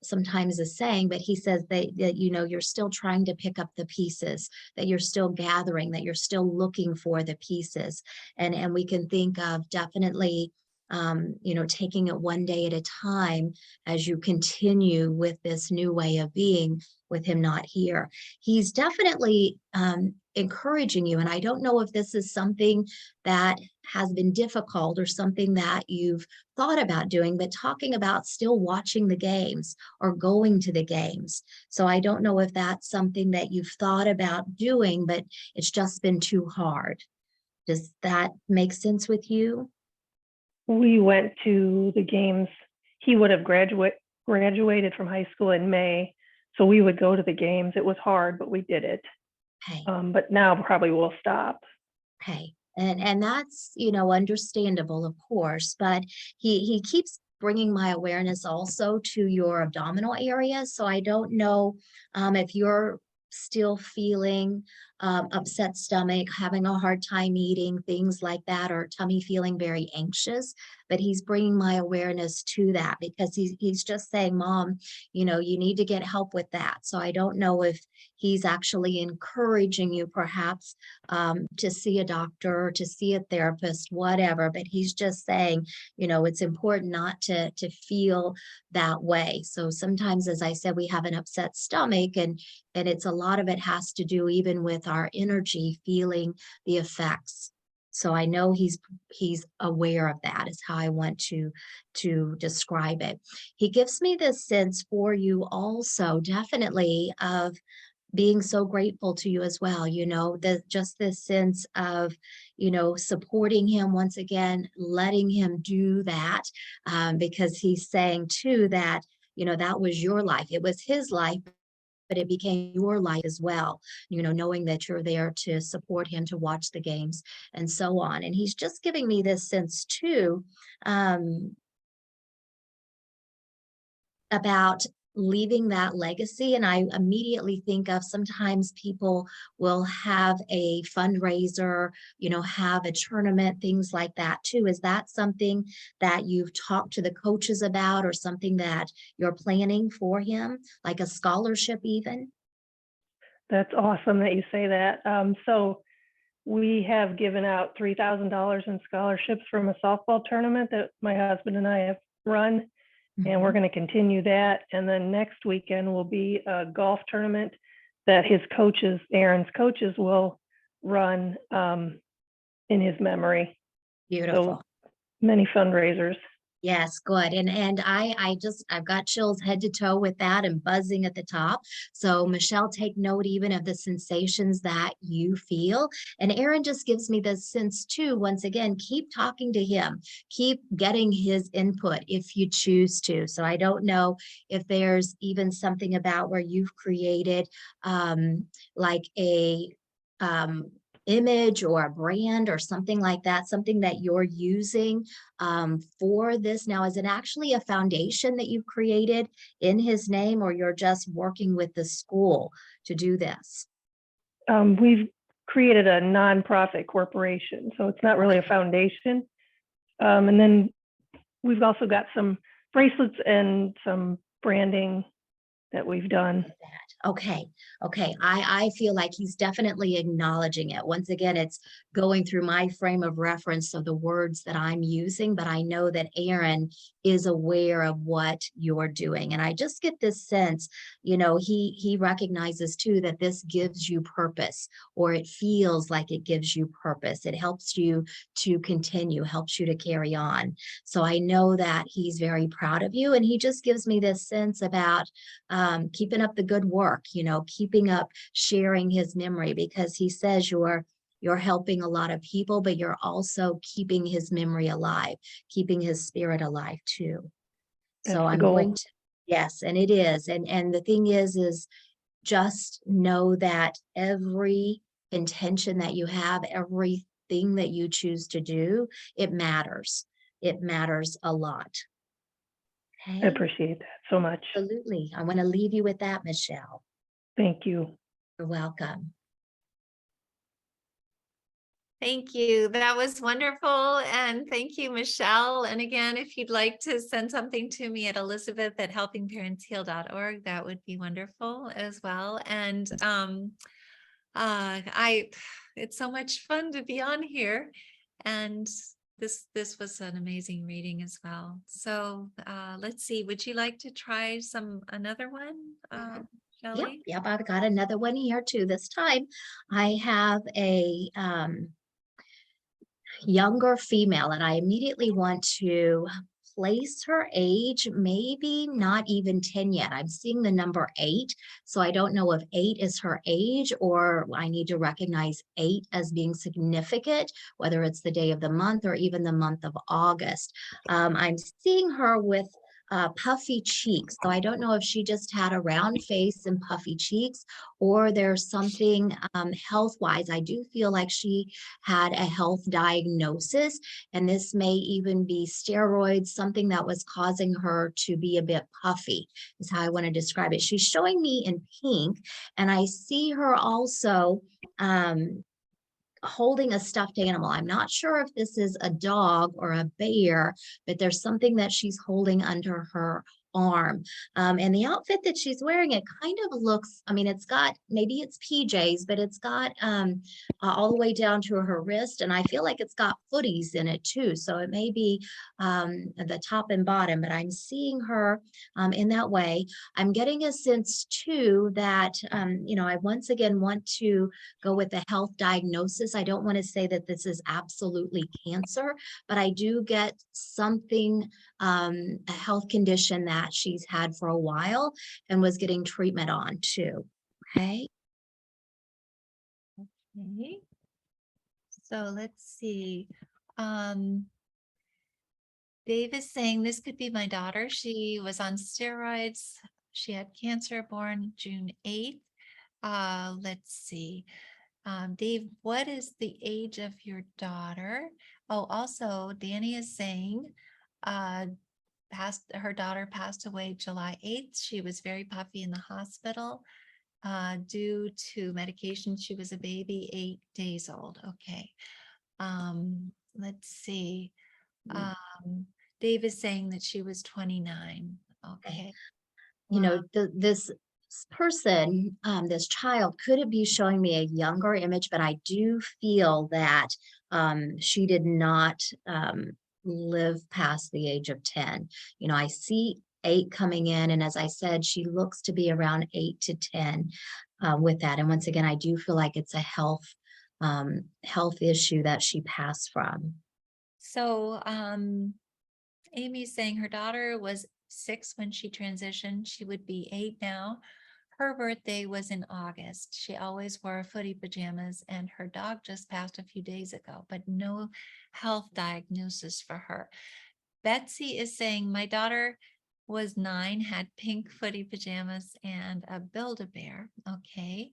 sometimes a saying, but he says that you're still trying to pick up the pieces, that you're still gathering, that you're still looking for the pieces. And we can think of definitely, taking it one day at a time as you continue with this new way of being with him not here. He's definitely encouraging you. And I don't know if this is something that has been difficult or something that you've thought about doing, but talking about still watching the games or going to the games. So I don't know if that's something that you've thought about doing, but it's just been too hard. Does that make sense with you? We went to the games. He would have graduated from high school in May. So we would go to the games. It was hard, but we did it. Okay. But now probably we'll stop. Okay. And that's, understandable, of course, but he keeps bringing my awareness also to your abdominal area. So I don't know if you're still feeling upset stomach, having a hard time eating, things like that, or tummy feeling very anxious, but he's bringing my awareness to that because he's just saying, Mom, you need to get help with that. So I don't know if he's actually encouraging you perhaps to see a doctor, to see a therapist, whatever, but he's just saying, it's important not to feel that way. So sometimes, as I said, we have an upset stomach, and it's a lot of it has to do even with our energy feeling the effects. So I know he's aware of that, is how I want to describe it. He gives me this sense for you also, definitely, of being so grateful to you as well, just this sense of, supporting him once again, letting him do that, because he's saying too that, that was your life. It was his life, but it became your life as well, knowing that you're there to support him, to watch the games and so on. And he's just giving me this sense too, about leaving that legacy. And I immediately think of sometimes people will have a fundraiser, have a tournament, things like that too. Is that something that you've talked to the coaches about, or something that you're planning for him, like a scholarship even? That's awesome that you say that. So we have given out $3,000 in scholarships from a softball tournament that my husband and I have run, and we're going to continue that. And then next weekend will be a golf tournament that his coaches, Aaron's coaches, will run in his memory. Beautiful. So many fundraisers. Yes, good. And I've got chills head to toe with that and buzzing at the top. So Michelle, take note even of the sensations that you feel. And Aaron just gives me this sense too. Once again, keep talking to him, keep getting his input if you choose to. So I don't know if there's even something about where you've created like a image or a brand or something like that, something that you're using for this. Now, is it actually a foundation that you've created in his name, or you're just working with the school to do this? We've created a nonprofit corporation, so it's not really a foundation. And then we've also got some bracelets and some branding that we've done. Okay. I feel like he's definitely acknowledging it. Once again, it's going through my frame of reference of the words that I'm using, but I know that Aaron is aware of what you're doing. And I just get this sense, he recognizes too that this gives you purpose, or it feels like it gives you purpose. It helps you to continue, helps you to carry on. So I know that he's very proud of you, and he just gives me this sense about keeping up the good work, keeping up sharing his memory, because he says you're helping a lot of people, but you're also keeping his memory alive, keeping his spirit alive too. So I'm going to, yes, and it is. And the thing is just know that every intention that you have, everything that you choose to do, it matters. It matters a lot. Okay. I appreciate that so much. Absolutely. I want to leave you with that, Michelle. Thank you. You're welcome. Thank you. That was wonderful. And thank you, Michelle. And again, if you'd like to send something to me at elizabeth@helpingparentsheal.org, that would be wonderful as well. And it's so much fun to be on here. And this was an amazing reading as well. So let's see, would you like to try another one? Shelly? Yep, I've got another one here too. This time I have a younger female, and I immediately want to place her age, maybe not even 10 yet. I'm seeing the number 8. So I don't know if 8 is her age, or I need to recognize 8 as being significant, whether it's the day of the month or even the month of August. I'm seeing her with puffy cheeks. So I don't know if she just had a round face and puffy cheeks, or there's something health-wise. I do feel like she had a health diagnosis, and this may even be steroids, something that was causing her to be a bit puffy, is how I want to describe it. She's showing me in pink, and I see her also holding a stuffed animal. I'm not sure if this is a dog or a bear, but there's something that she's holding under her arm. And the outfit that she's wearing, it kind of looks, it's got, maybe it's PJs, but it's got all the way down to her wrist. And I feel like it's got footies in it too. So it may be the top and bottom, but I'm seeing her in that way. I'm getting a sense too that, I once again want to go with the health diagnosis. I don't want to say that this is absolutely cancer, but I do get something, a health condition that she's had for a while and was getting treatment on too. Okay. Okay. So let's see. Dave is saying this could be my daughter. She was on steroids. She had cancer, born June 8th. Let's see. Dave, what is the age of your daughter? Oh, also, Danny is saying her daughter passed away July 8th. She was very puffy in the hospital due to medication. She was a baby, 8 days old. Okay. Let's see. Dave is saying that she was 29. Okay. You know, this person, this child could be showing me a younger image, but I do feel that she did not live past the age of 10. You know, I see 8 coming in, and as I said, she looks to be around 8 to 10 with that. And once again, I do feel like it's a health issue that she passed from. So Amy's saying her daughter was 6 when she transitioned. She would be 8 now. Her birthday was in August. She always wore footy pajamas, and her dog just passed a few days ago, but no health diagnosis for her. Betsy is saying my daughter was 9, had pink footy pajamas and a Build-A-Bear. Okay.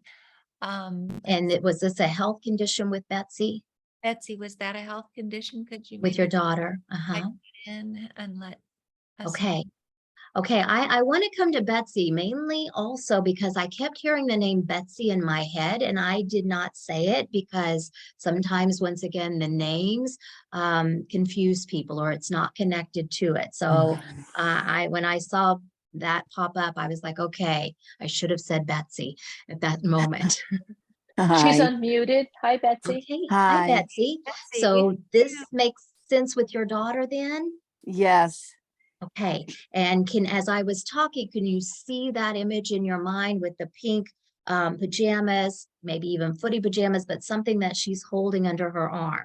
And was this a health condition with Betsy? Betsy, was that a health condition? Could you With your maybe daughter? type it in and let us know? Okay. Okay, I want to come to Betsy mainly also because I kept hearing the name Betsy in my head and I did not say it because sometimes, once again, the names confuse people or it's not connected to it. So when I saw that pop up, I was like, okay, I should have said Betsy at that moment. She's Hi. unmuted. Hi, Betsy. Okay, Hi. hi, Betsy. Betsy, So we this do. makes sense with your daughter then? Yes. Okay, and as I was talking, can you see that image in your mind with the pink pajamas, maybe even footy pajamas, but something that she's holding under her arm?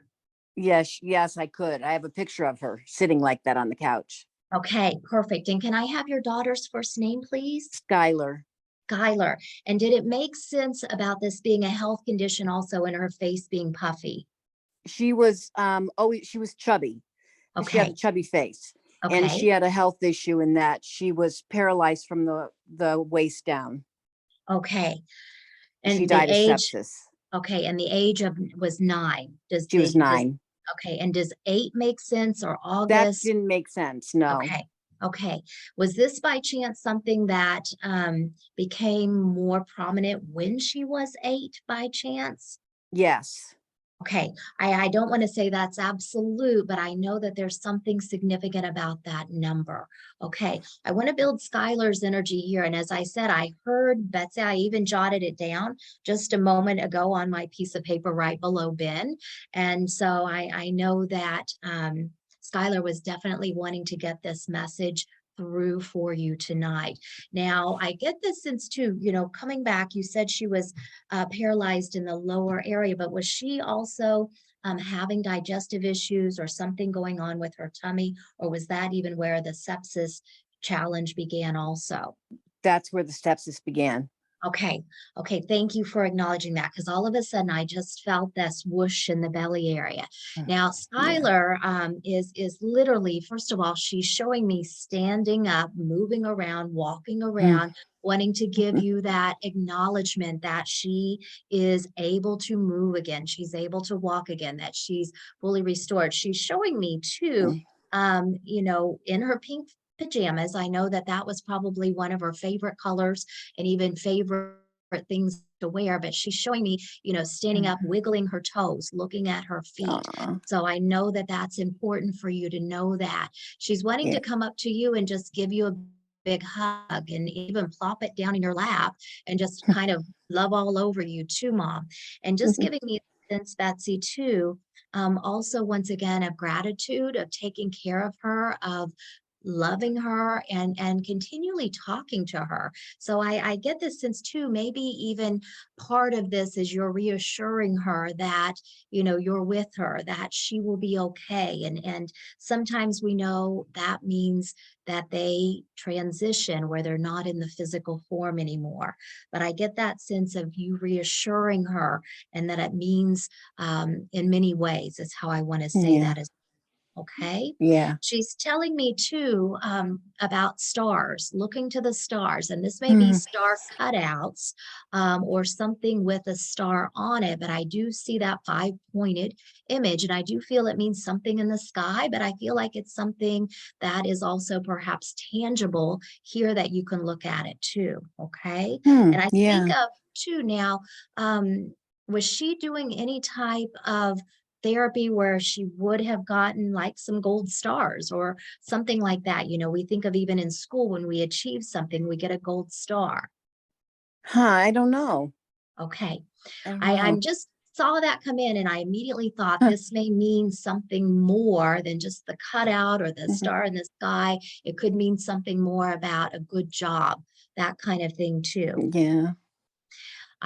Yes, I could. I have a picture of her sitting like that on the couch. Okay, perfect. And can I have your daughter's first name, please? Skyler. Skyler. And did it make sense about this being a health condition also and her face being puffy? She was she was chubby. She had a Okay, chubby face. And okay, she had a health issue in that she was paralyzed from the waist down. okay. She And died the of age, sepsis. okay, and the age of was 9. She was 9. Okay, and does 8 make sense or That August? didn't make sense. No. Okay, okay. Was this by chance something that became more prominent when she was 8 by chance? Yes. Okay, I don't want to say that's absolute, but I know that there's something significant about that number. Okay, I want to build Skylar's energy here. And as I said, I heard Betsy, I even jotted it down just a moment ago on my piece of paper right below Ben. And so I know that Skylar was definitely wanting to get this message through for you tonight. Now, I get this sense too, you know, coming back, you said she was paralyzed in the lower area, but was she also having digestive issues or something going on with her tummy? Or was that even where the sepsis challenge began also? That's where the sepsis began. Okay. Okay. Thank you for acknowledging that because all of a sudden I just felt this whoosh in the belly area. Now, Skylar is literally, first of all, she's showing me standing up, moving around, walking around, wanting to give you that acknowledgement that she is able to move again. She's able to walk again, that she's fully restored. She's showing me too, you know, in her pink pajamas. I know that that was probably one of her favorite colors and even favorite things to wear, but she's showing me, you know, standing up, wiggling her toes, looking at her feet. So I know that that's important for you to know that. She's wanting to come up to you and just give you a big hug and even plop it down in your lap and just kind of love all over you too, Mom. And just giving me a sense, Betsy, too, also once again of gratitude, of taking care of her, of loving her and continually talking to her. So I get this sense too, maybe even part of this is you're reassuring her that, you know, you're with her, that she will be okay. And sometimes we know that means that they transition where they're not in the physical form anymore. But I get that sense of you reassuring her and that it means in many ways is how I want to say that as Okay. Yeah. She's telling me too about stars, looking to the stars, and this may be star cutouts or something with a star on it, but I do see that 5-pointed image, and I do feel it means something in the sky, but I feel like it's something that is also perhaps tangible here that you can look at it too. Okay. And I think of too now, was she doing any type of therapy where she would have gotten like some gold stars or something like that? You know, we think of even in school when we achieve something, we get a gold star. I don't know. Okay. I don't I'm know. just saw that come in and I immediately thought Huh. this may mean something more than just the cutout or the star in the sky. It could mean something more about a good job, that kind of thing too. Yeah.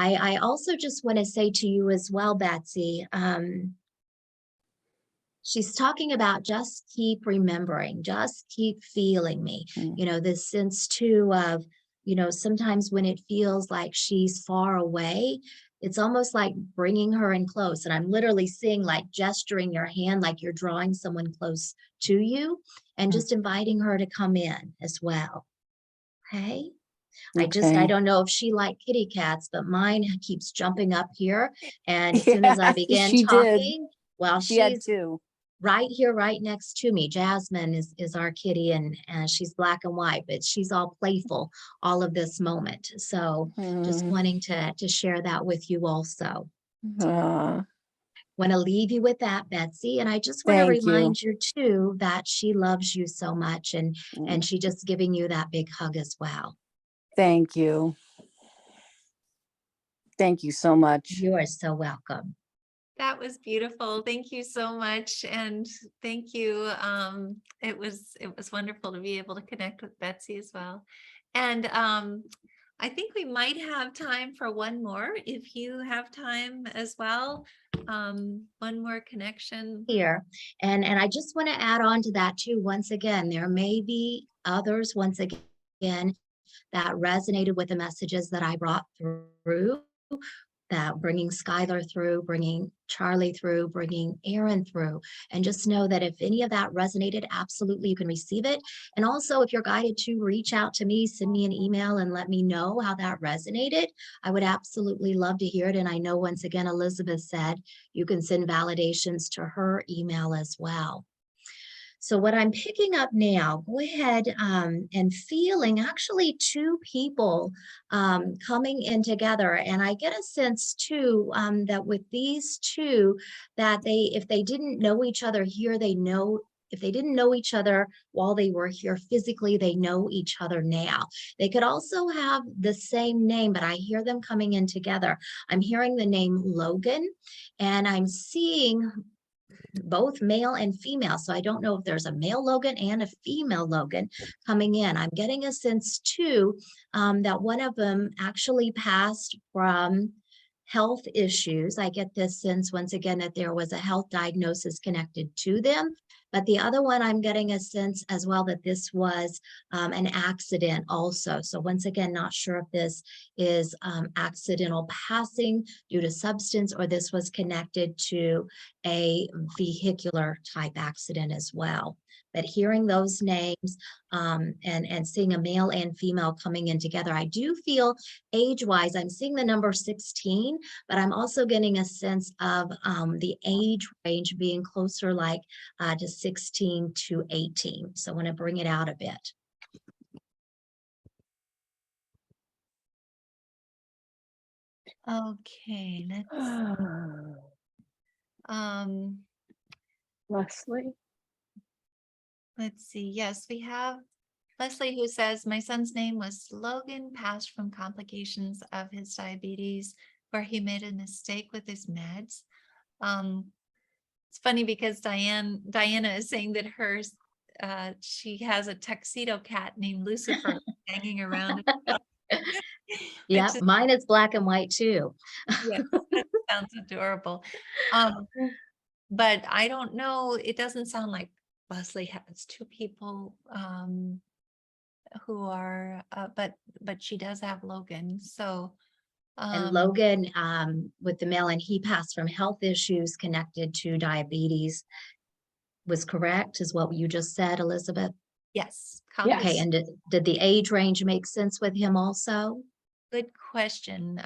I also just want to say to you as well, Betsy, she's talking about just keep remembering, just keep feeling me. You know, this sense too of, you know, sometimes when it feels like she's far away, it's almost like bringing her in close. And I'm literally seeing like gesturing your hand, like you're drawing someone close to you and just inviting her to come in as well. Okay. I Okay. don't know if she liked kitty cats, but mine keeps jumping up here. And as soon as I began she did. talking, well, She had she's two. right here, right next to me. Jasmine is our kitty, and she's black and white, but she's all playful all of this moment. So just wanting to share that with you also. Want to leave you with that, Betsy. And I just want to Thank you. remind you too that she loves you so much, and she just giving you that big hug as well. Thank you. Thank you so much. You are so welcome. That was beautiful. Thank you so much. And thank you. It was wonderful to be able to connect with Betsy as well. And I think we might have time for one more if you have time as well. One more connection Here. And I just want to add on to that too. Once again, there may be others once again that resonated with the messages that I brought through, that bringing Skyler through, bringing Charlie through, bringing Aaron through. And just know that if any of that resonated, absolutely you can receive it. And also if you're guided to reach out to me, send me an email and let me know how that resonated. I would absolutely love to hear it. And I know once again, Elizabeth said you can send validations to her email as well. So what I'm picking up now, go ahead and feeling actually two people coming in together. And I get a sense too that with these two, that if they didn't know each other here, they know, if they didn't know each other while they were here physically, they know each other now. They could also have the same name, but I hear them coming in together. I'm hearing the name Logan, and I'm seeing both male and female. So I don't know if there's a male Logan and a female Logan coming in. I'm getting a sense too that one of them actually passed from health issues. I get this sense once again that there was a health diagnosis connected to them. But the other one, I'm getting a sense as well that this was an accident also. So once again, not sure if this is accidental passing due to substance or this was connected to a vehicular type accident as well. But hearing those names and seeing a male and female coming in together, I do feel age-wise, I'm seeing the number 16, but I'm also getting a sense of the age range being closer like to 16 to 18. So I want to bring it out a bit. Okay, let's Leslie. let's see. Yes, we have Leslie who says, my son's name was Logan, passed from complications of his diabetes where he made a mistake with his meds. It's funny because Diana is saying that hers, she has a tuxedo cat named Lucifer hanging around. Yeah, mine is black and white too. Yeah, that sounds adorable. But I don't know, it doesn't sound like Leslie has two people who are, but she does have Logan. So and Logan with the male, and he passed from health issues connected to diabetes. was correct, is what you just said, Elizabeth? Yes. Yes. Okay, and did the age range make sense with him also? Good question.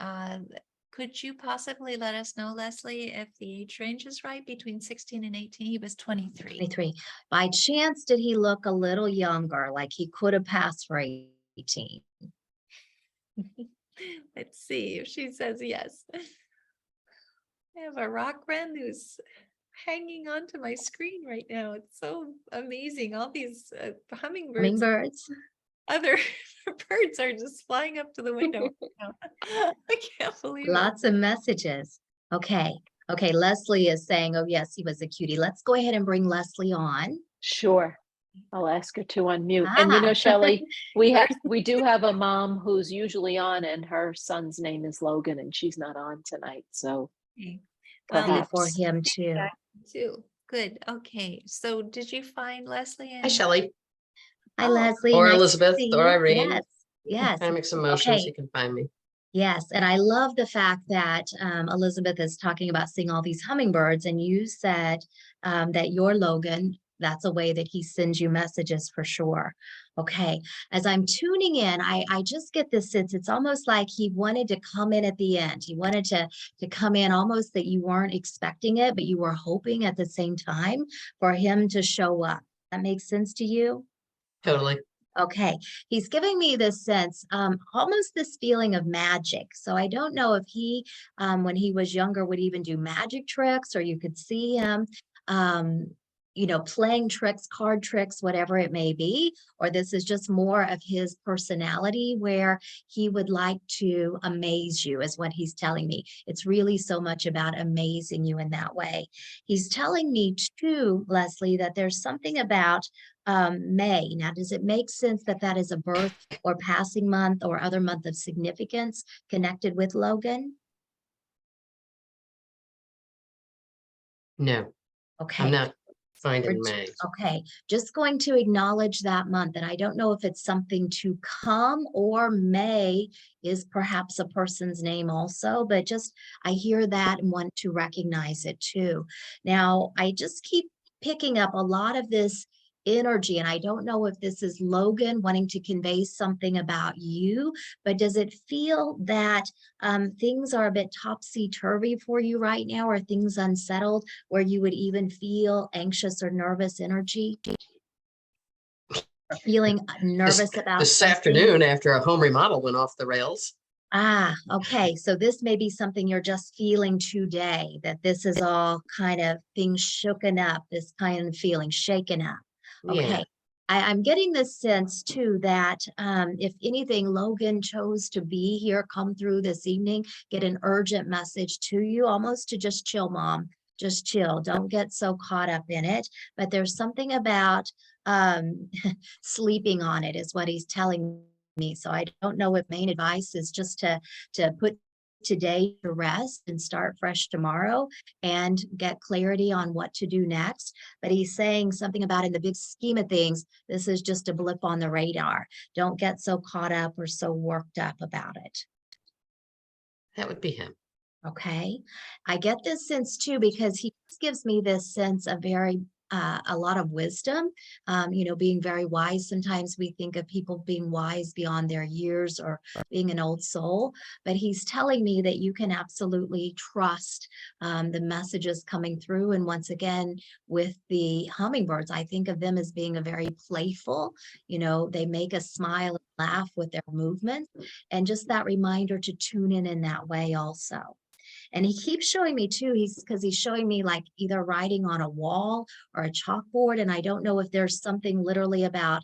Could you possibly let us know, Leslie, if the age range is right between 16 and 18? He was 23. 23. By chance, did he look a little younger, like he could have passed for 18? Let's see if she says yes. I have a rock wren who's hanging onto my screen right now. It's so amazing. All these hummingbirds, Hummingbirds? other birds are just flying up to the window right now. I can't believe it. Lots of messages. Okay. Okay, Leslie is saying, oh, yes, he was a cutie. Let's go ahead and bring Leslie on. Sure. I'll ask her to unmute. And you Ah. know, Shelly, we do have a mom who's usually on, and her son's name is Logan, and she's not on tonight. So Okay. Well, Happy for perhaps. him too. too. Good. Okay. So did you find Leslie? Hi, And Shelley, Hi, Oh. Leslie. or nice to Elizabeth, see or you. Irene. Yes, yes, I mix emotions, Okay. you can find me. yes. And I love the fact that Elizabeth is talking about seeing all these hummingbirds, and you said that your Logan, that's a way that he sends you messages for sure. Okay. As I'm tuning in, I just get this sense it's almost like he wanted to come in at the end. He wanted to come in almost that you weren't expecting it, but you were hoping at the same time for him to show up. That makes sense to you? Totally. Okay, he's giving me this sense, almost this feeling of magic. So I don't know if he, when he was younger, would even do magic tricks, or you could see him, playing tricks, card tricks, whatever it may be, or this is just more of his personality where he would like to amaze you, is what he's telling me. It's really so much about amazing you in that way. He's telling me too, Leslie, that there's something about May. Now, does it make sense that that is a birth or passing month or other month of significance connected with Logan? No, Okay. I'm not finding We're May. Okay, just going to acknowledge that month. And I don't know if it's something to come, or May is perhaps a person's name also, but just I hear that and want to recognize it too. Now, I just keep picking up a lot of this energy, and I don't know if this is Logan wanting to convey something about you, but does it feel that things are a bit topsy-turvy for you right now, or things unsettled where you would even feel anxious or nervous energy? Or feeling nervous about This something? afternoon, after a home remodel went off the rails. Ah, okay. So this may be something you're just feeling today, that this is all kind of things shooken up, this kind of feeling shaken up. Yeah, Okay. I'm getting this sense too that if anything, Logan chose to be here, come through this evening, get an urgent message to you, almost to just chill, mom. Just chill. Don't get so caught up in it. But there's something about sleeping on it, is what he's telling me. So I don't know if main advice is just to put today to rest and start fresh tomorrow and get clarity on what to do next. But he's saying something about, in the big scheme of things, this is just a blip on the radar. Don't get so caught up or so worked up about it. that would be him. Okay. I get this sense too, because he just gives me this sense of a lot of wisdom, being very wise. Sometimes we think of people being wise beyond their years or being an old soul, but he's telling me that you can absolutely trust the messages coming through. And once again, with the hummingbirds, I think of them as being a very playful, they make us smile and laugh with their movements, and just that reminder to tune in that way also. And he keeps showing me too, because he's showing me like either writing on a wall or a chalkboard. And I don't know if there's something literally about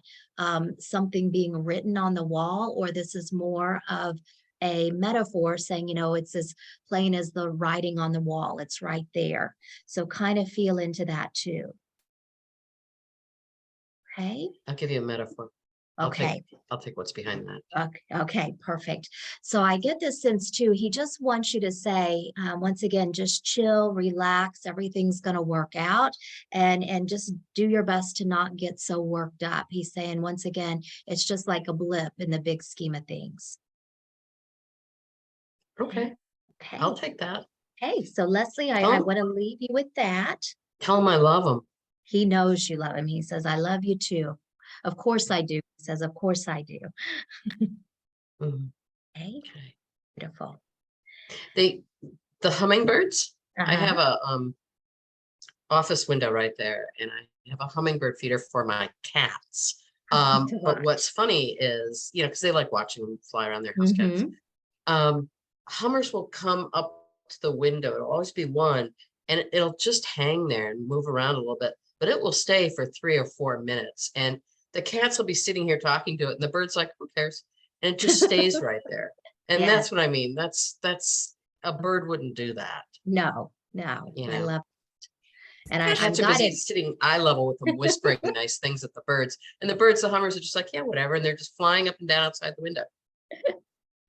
something being written on the wall, or this is more of a metaphor saying, it's as plain as the writing on the wall. It's right there. So kind of feel into that too. Okay. I'll give you a metaphor. Okay. I'll take what's behind that. Okay, perfect. So I get this sense too, he just wants you to say, once again, just chill, relax, everything's going to work out, and just do your best to not get so worked up. He's saying, once again, it's just like a blip in the big scheme of things. Okay, Okay. I'll take that. Okay, so Leslie, I want to leave you with that. Tell him I love him. He knows you love him. He says, I love you too. Of course I do. He says, of course I do. Mhm. Okay, Okay. beautiful. The hummingbirds, I Uh-huh. have a office window right there, and I have a hummingbird feeder for my cats. To But watch. what's funny is, because they like watching them fly around their house cats. Mhm. Hummers will come up to the window. It'll always be one, and it'll just hang there and move around a little bit, but it will stay for 3 or 4 minutes. And the cats will be sitting here talking to it, and the bird's like, who cares? And it just stays right there. And Yes. that's what I mean. That's a bird wouldn't do that. No, I love it. And I'm Cats are busy guided. sitting eye level with them, whispering nice things at the birds. And the birds, the hummers, are just like, yeah, whatever. And they're just flying up and down outside the window.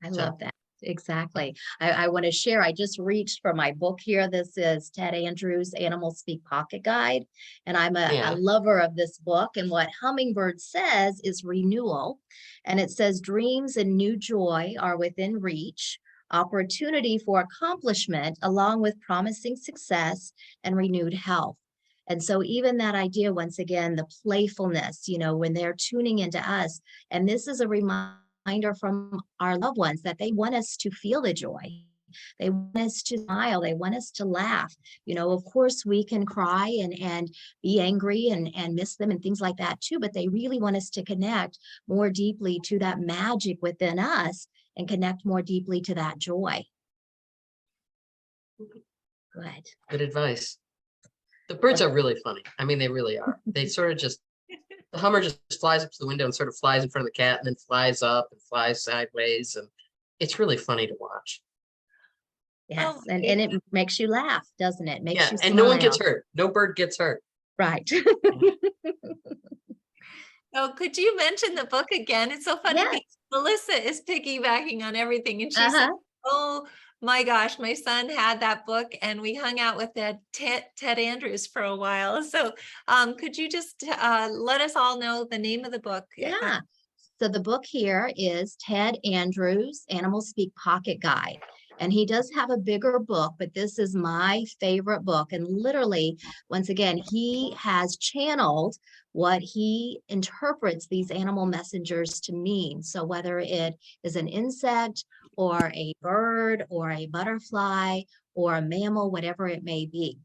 I So- love that. Exactly. I want to share, I just reached for my book here. This is Ted Andrews' Animal Speak Pocket Guide. And I'm a Yeah. lover of this book. And what Hummingbird says is renewal. And it says dreams and new joy are within reach, opportunity for accomplishment, along with promising success and renewed health. And so even that idea, once again, the playfulness, when they're tuning into us, and this is a reminder from our loved ones that they want us to feel the joy. They want us to smile. They want us to laugh. Of course, we can cry and be angry and miss them and things like that too, but they really want us to connect more deeply to that magic within us and connect more deeply to that joy. Good. Good advice. The birds are really funny. I mean, they really are. They sort of just, the hummer just flies up to the window and sort of flies in front of the cat and then flies up and flies sideways. And it's really funny to watch. Yes. Oh, And it makes you laugh, doesn't it? Makes Yeah. you And no one gets smile. hurt. No bird gets hurt. Right. Oh, could you mention the book again? It's so funny Yes. because Melissa is piggybacking on everything. And she said, Uh-huh. oh my gosh, my son had that book and we hung out with Ted Andrews for a while. So could you just let us all know the name of the book? Yeah. So the book here is Ted Andrews' Animal Speak Pocket Guide. And he does have a bigger book, but this is my favorite book. And literally, once again, he has channeled what he interprets these animal messengers to mean. So whether it is an insect or a bird or a butterfly or a mammal, whatever it may be,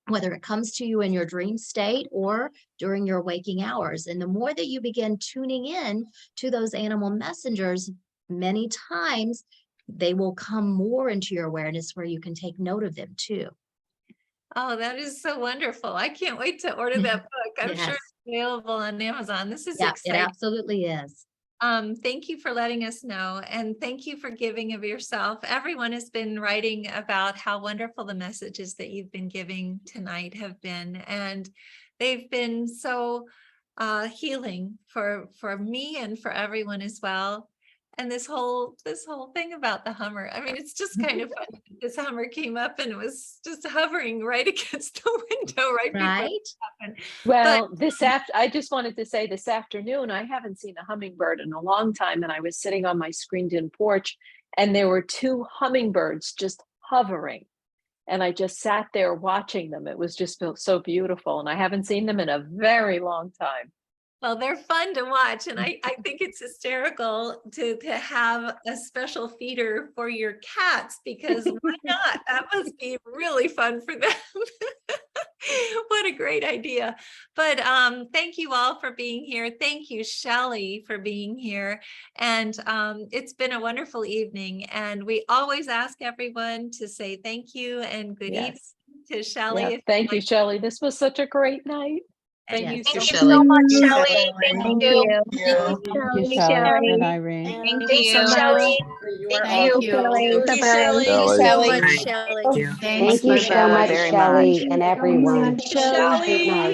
whether it comes to you in your dream state or during your waking hours. And the more that you begin tuning in to those animal messengers, many times they will come more into your awareness where you can take note of them too. Oh, that is so wonderful. I can't wait to order that book. I'm sure Yes. it's available on Amazon. This is Yeah, it exciting. absolutely is. Thank you for letting us know, and thank you for giving of yourself. Everyone has been writing about how wonderful the messages that you've been giving tonight have been, and they've been so healing for me and for everyone as well. And this whole thing about the Hummer, I mean, it's just kind of funny. This Hummer came up and it was just hovering right against the window right before Right? it happened. Well, I just wanted to say this afternoon, I haven't seen a hummingbird in a long time. And I was sitting on my screened-in porch and there were 2 hummingbirds just hovering. And I just sat there watching them. It was just so beautiful. And I haven't seen them in a very long time. Well, they're fun to watch, and I think it's hysterical to have a special feeder for your cats, because why not? That must be really fun for them. What a great idea. But thank you all for being here. Thank you, Shelly, for being here. And it's been a wonderful evening. And we always ask everyone to say thank you and good evening to Shelly. Yeah. Thank you, Shelly. This was such a great night. Thank Yes. you Thank you, so Shelly. much. Shelley. Thank you. Thank you, Shelly and Irene. Thank Thank you. you, Shelley. Thank you. Shelley. Thank you, Bye-bye. Shelly. Shelley. Thank Shelley. Thank you so much, Shelley and everyone. Shelley. Good night.